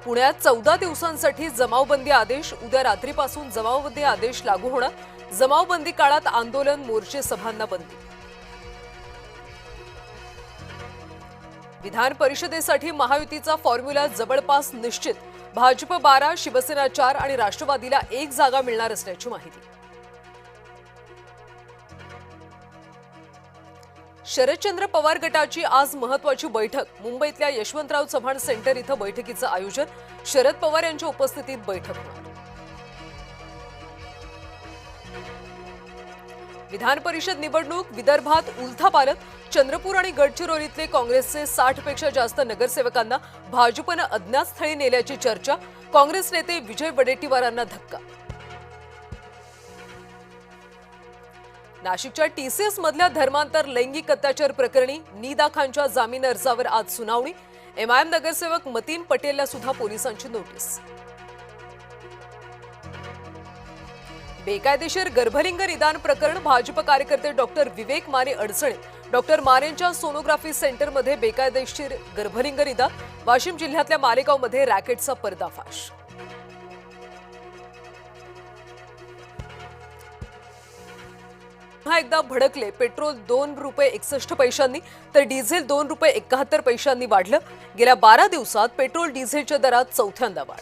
पुण्यात 14 दिवसांसाठी जमावबंदी आदेश. उद्या रात्रीपासून जमावबंदी आदेश लागू होणार. जमावबंदी काळात आंदोलन, मोर्चे, सभांना बंदी. विधान परिषदेसाठी महायुतीचा फॉर्म्युला जवळपास निश्चित. भाजप 12, शिवसेना 4 आणि राष्ट्रवादीला 1 जागा मिळणार असल्याची माहिती. शरदचंद्र पवार गटाची आज महत्त्वाची बैठक. मुंबईतल्या यशवंतराव चव्हाण सेंटर इथं बैठकीचं आयोजन. शरद पवार यांच्या उपस्थितीत बैठक होणार. विधान परिषद निवडणूक. विदर्भात उलथापालथ. चंद्रपूर आणि गडचिरोलीतले काँग्रेसचे 60 पेक्षा जास्त नगरसेवकांना भाजपनं अज्ञात स्थळी नेल्याची चर्चा. काँग्रेस नेते विजय वडेट्टीवारांना धक्का. नाशिकच्या टीसीएस मधल्या धर्मांतर लैंगिक अत्याचार प्रकरणी नीदा खानच्या जामीन अर्जावर आज सुनावणी. एमआयएम नगरसेवक मतीन पटेलला सुद्धा पोलिसांची नोटीस. बेकायदेशीर गर्भलिंग निदान प्रकरण. भाजप कार्यकर्ते डॉक्टर विवेक माने अडचणीत. डॉक्टर मानेंच्या सोनोग्राफी सेंटरमध्ये बेकायदेशीर गर्भलिंग निदान. वाशिम जिल्ह्यातल्या मालेगावमध्ये रॅकेटचा पर्दाफाश. पुन्हा एकदा भडकले. पेट्रोल ₹2.61 तर डिझेल ₹2.71 वाढलं. गेल्या 12 दिवसात पेट्रोल डिझेलच्या दरात चौथ्यांदा वाढ.